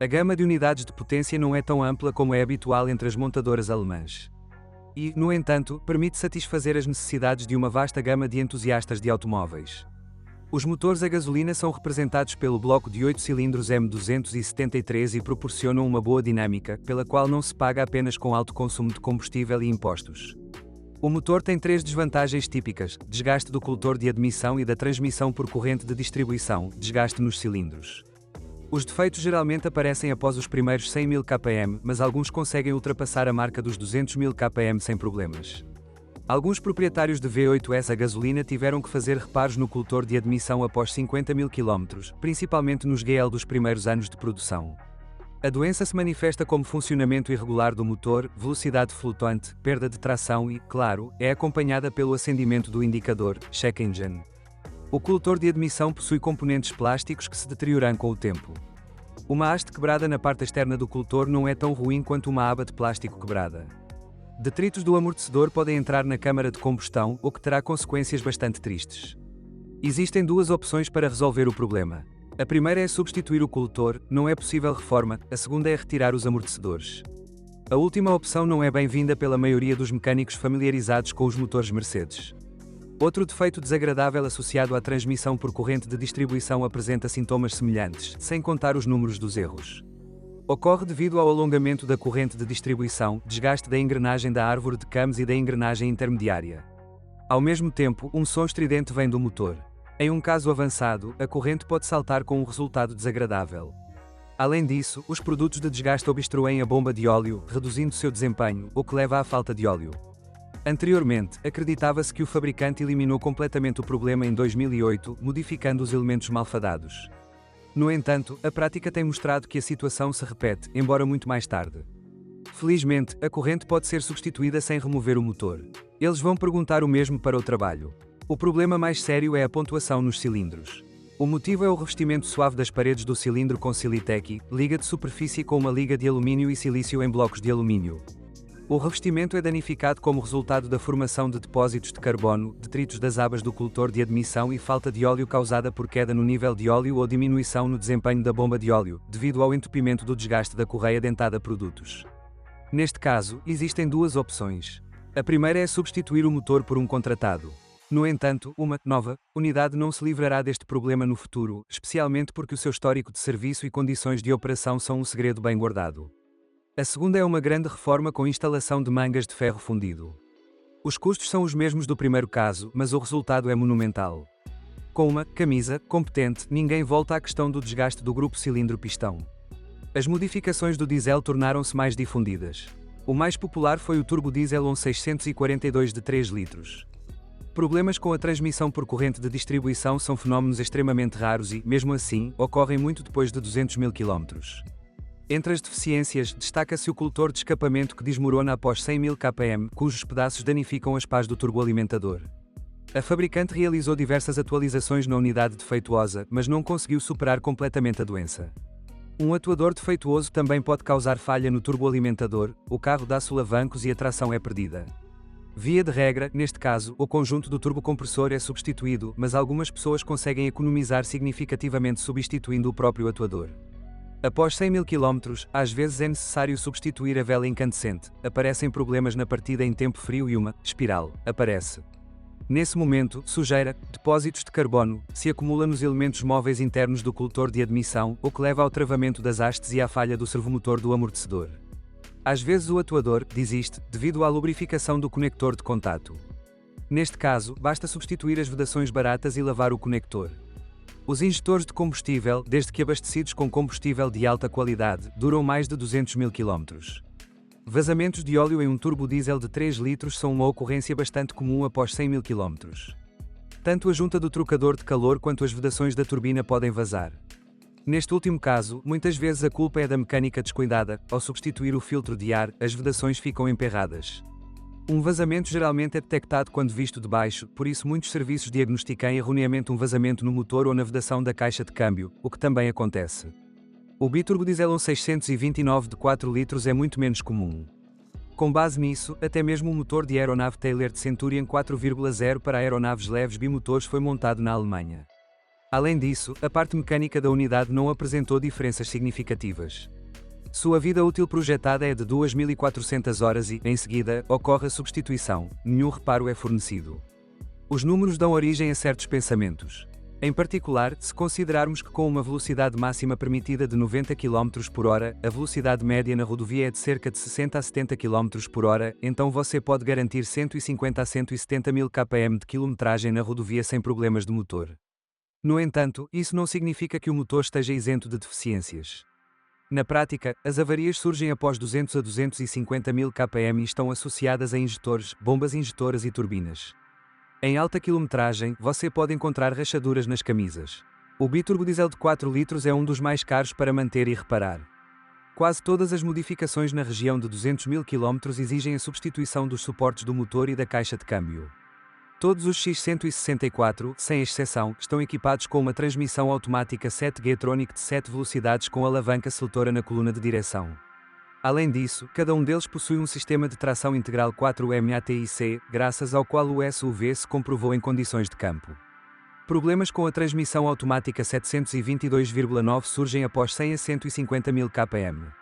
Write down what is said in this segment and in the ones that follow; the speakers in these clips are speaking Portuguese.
A gama de unidades de potência não é tão ampla como é habitual entre as montadoras alemãs. E, no entanto, permite satisfazer as necessidades de uma vasta gama de entusiastas de automóveis. Os motores a gasolina são representados pelo bloco de 8 cilindros M273 e proporcionam uma boa dinâmica, pela qual não se paga apenas com alto consumo de combustível e impostos. O motor tem três desvantagens típicas: desgaste do coletor de admissão e da transmissão por corrente de distribuição, desgaste nos cilindros. Os defeitos geralmente aparecem após os primeiros 100.000 km, mas alguns conseguem ultrapassar a marca dos 200.000 km sem problemas. Alguns proprietários de V8s a gasolina tiveram que fazer reparos no coletor de admissão após 50.000 km, principalmente nos GL dos primeiros anos de produção. A doença se manifesta como funcionamento irregular do motor, velocidade flutuante, perda de tração e, claro, é acompanhada pelo acendimento do indicador, check engine. O coletor de admissão possui componentes plásticos que se deterioram com o tempo. Uma haste quebrada na parte externa do coletor não é tão ruim quanto uma aba de plástico quebrada. Detritos do amortecedor podem entrar na câmara de combustão, o que terá consequências bastante tristes. Existem duas opções para resolver o problema. A primeira é substituir o coletor, não é possível reforma, a segunda é retirar os amortecedores. A última opção não é bem-vinda pela maioria dos mecânicos familiarizados com os motores Mercedes. Outro defeito desagradável associado à transmissão por corrente de distribuição apresenta sintomas semelhantes, sem contar os números dos erros. Ocorre devido ao alongamento da corrente de distribuição, desgaste da engrenagem da árvore de cames e da engrenagem intermediária. Ao mesmo tempo, um som estridente vem do motor. Em um caso avançado, a corrente pode saltar com um resultado desagradável. Além disso, os produtos de desgaste obstruem a bomba de óleo, reduzindo seu desempenho, o que leva à falta de óleo. Anteriormente, acreditava-se que o fabricante eliminou completamente o problema em 2008, modificando os elementos malfadados. No entanto, a prática tem mostrado que a situação se repete, embora muito mais tarde. Felizmente, a corrente pode ser substituída sem remover o motor. Eles vão perguntar o mesmo para o trabalho. O problema mais sério é a pontuação nos cilindros. O motivo é o revestimento suave das paredes do cilindro com Silitec, liga de superfície com uma liga de alumínio e silício em blocos de alumínio. O revestimento é danificado como resultado da formação de depósitos de carbono, detritos das abas do coletor de admissão e falta de óleo causada por queda no nível de óleo ou diminuição no desempenho da bomba de óleo, devido ao entupimento do desgaste da correia dentada produtos. Neste caso, existem duas opções. A primeira é substituir o motor por um contratado. No entanto, uma nova unidade não se livrará deste problema no futuro, especialmente porque o seu histórico de serviço e condições de operação são um segredo bem guardado. A segunda é uma grande reforma com instalação de mangas de ferro fundido. Os custos são os mesmos do primeiro caso, mas o resultado é monumental. Com uma camisa competente, ninguém volta à questão do desgaste do grupo cilindro-pistão. As modificações do diesel tornaram-se mais difundidas. O mais popular foi o turbo diesel 1642 de 3 litros. Problemas com a transmissão por corrente de distribuição são fenómenos extremamente raros e, mesmo assim, ocorrem muito depois de 200.000 km. Entre as deficiências, destaca-se o coletor de escapamento que desmorona após 100.000 km, cujos pedaços danificam as pás do turboalimentador. A fabricante realizou diversas atualizações na unidade defeituosa, mas não conseguiu superar completamente a doença. Um atuador defeituoso também pode causar falha no turboalimentador, o carro dá solavancos e a tração é perdida. Via de regra, neste caso, o conjunto do turbocompressor é substituído, mas algumas pessoas conseguem economizar significativamente substituindo o próprio atuador. Após 100.000 km, às vezes é necessário substituir a vela incandescente, aparecem problemas na partida em tempo frio e uma espiral aparece. Nesse momento, sujeira, depósitos de carbono, se acumula nos elementos móveis internos do coletor de admissão, o que leva ao travamento das hastes e à falha do servomotor do amortecedor. Às vezes o atuador desiste, devido à lubrificação do conector de contato. Neste caso, basta substituir as vedações baratas e lavar o conector. Os injetores de combustível, desde que abastecidos com combustível de alta qualidade, duram mais de 200.000 km. Vazamentos de óleo em um turbodiesel de 3 litros são uma ocorrência bastante comum após 100.000 km. Tanto a junta do trocador de calor quanto as vedações da turbina podem vazar. Neste último caso, muitas vezes a culpa é da mecânica descuidada. Ao substituir o filtro de ar, as vedações ficam emperradas. Um vazamento geralmente é detectado quando visto de baixo, por isso muitos serviços diagnosticam erroneamente um vazamento no motor ou na vedação da caixa de câmbio, o que também acontece. O biturbodiesel 1629 de 4 litros é muito menos comum. Com base nisso, até mesmo o motor de aeronave Tailored Centurion 4.0 para aeronaves leves bimotores foi montado na Alemanha. Além disso, a parte mecânica da unidade não apresentou diferenças significativas. Sua vida útil projetada é de 2.400 horas e, em seguida, ocorre a substituição. Nenhum reparo é fornecido. Os números dão origem a certos pensamentos. Em particular, se considerarmos que com uma velocidade máxima permitida de 90 km por hora, a velocidade média na rodovia é de cerca de 60 a 70 km por hora, então você pode garantir 150 a 170 mil km de quilometragem na rodovia sem problemas de motor. No entanto, isso não significa que o motor esteja isento de deficiências. Na prática, as avarias surgem após 200 a 250 mil km e estão associadas a injetores, bombas injetoras e turbinas. Em alta quilometragem, você pode encontrar rachaduras nas camisas. O biturbodiesel de 4 litros é um dos mais caros para manter e reparar. Quase todas as modificações na região de 200 mil km exigem a substituição dos suportes do motor e da caixa de câmbio. Todos os X164, sem exceção, estão equipados com uma transmissão automática 7G-Tronic de 7 velocidades com alavanca seletora na coluna de direção. Além disso, cada um deles possui um sistema de tração integral 4MATIC, graças ao qual o SUV se comprovou em condições de campo. Problemas com a transmissão automática 722,9 surgem após 100 a 150 mil km.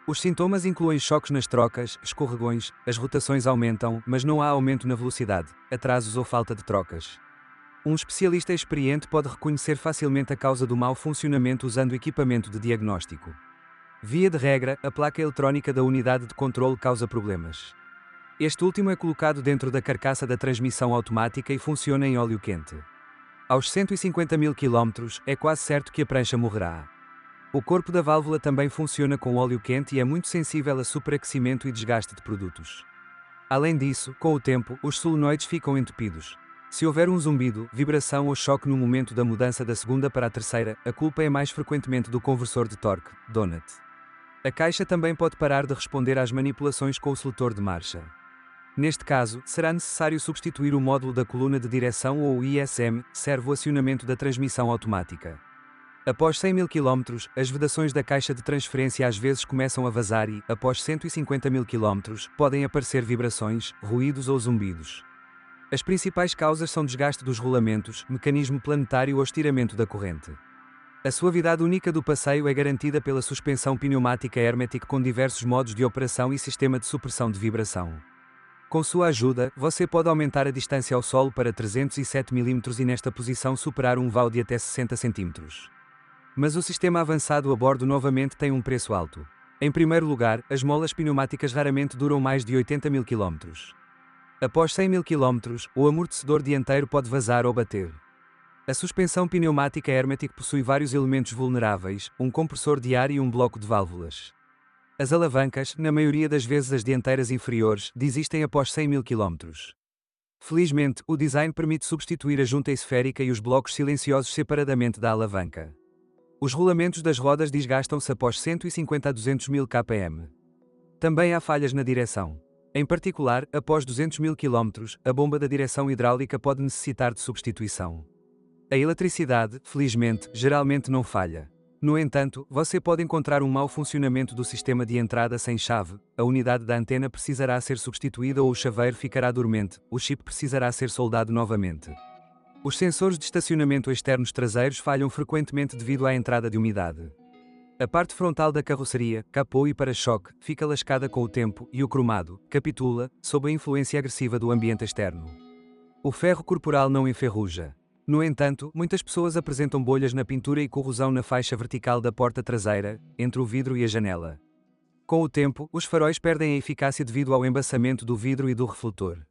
Os sintomas incluem choques nas trocas, escorregões, as rotações aumentam, mas não há aumento na velocidade, atrasos ou falta de trocas. Um especialista experiente pode reconhecer facilmente a causa do mau funcionamento usando equipamento de diagnóstico. Via de regra, a placa eletrónica da unidade de controle causa problemas. Este último é colocado dentro da carcaça da transmissão automática e funciona em óleo quente. Aos 150 mil km, é quase certo que a prancha morrerá. O corpo da válvula também funciona com óleo quente e é muito sensível a superaquecimento e desgaste de produtos. Além disso, com o tempo, os solenoides ficam entupidos. Se houver um zumbido, vibração ou choque no momento da mudança da segunda para a terceira, a culpa é mais frequentemente do conversor de torque, donut. A caixa também pode parar de responder às manipulações com o seletor de marcha. Neste caso, será necessário substituir o módulo da coluna de direção ou o ISM, servo-acionamento da transmissão automática. Após 100 mil km, as vedações da caixa de transferência às vezes começam a vazar e, após 150 mil km, podem aparecer vibrações, ruídos ou zumbidos. As principais causas são desgaste dos rolamentos, mecanismo planetário ou estiramento da corrente. A suavidade única do passeio é garantida pela suspensão pneumática Hermetic com diversos modos de operação e sistema de supressão de vibração. Com sua ajuda, você pode aumentar a distância ao solo para 307 mm e nesta posição superar um vão de até 60 cm. Mas o sistema avançado a bordo novamente tem um preço alto. Em primeiro lugar, as molas pneumáticas raramente duram mais de 80 mil km. Após 100 mil km, o amortecedor dianteiro pode vazar ou bater. A suspensão pneumática Hermetic possui vários elementos vulneráveis, um compressor de ar e um bloco de válvulas. As alavancas, na maioria das vezes as dianteiras inferiores, desistem após 100 mil km. Felizmente, o design permite substituir a junta esférica e os blocos silenciosos separadamente da alavanca. Os rolamentos das rodas desgastam-se após 150 a 200 mil km. Também há falhas na direção. Em particular, após 200 mil km, a bomba da direção hidráulica pode necessitar de substituição. A eletricidade, felizmente, geralmente não falha. No entanto, você pode encontrar um mau funcionamento do sistema de entrada sem chave, a unidade da antena precisará ser substituída ou o chaveiro ficará dormente, o chip precisará ser soldado novamente. Os sensores de estacionamento externos traseiros falham frequentemente devido à entrada de umidade. A parte frontal da carroceria, capô e para-choque, fica lascada com o tempo e o cromado capitula, sob a influência agressiva do ambiente externo. O ferro corporal não enferruja. No entanto, muitas pessoas apresentam bolhas na pintura e corrosão na faixa vertical da porta traseira, entre o vidro e a janela. Com o tempo, os faróis perdem a eficácia devido ao embaçamento do vidro e do refletor.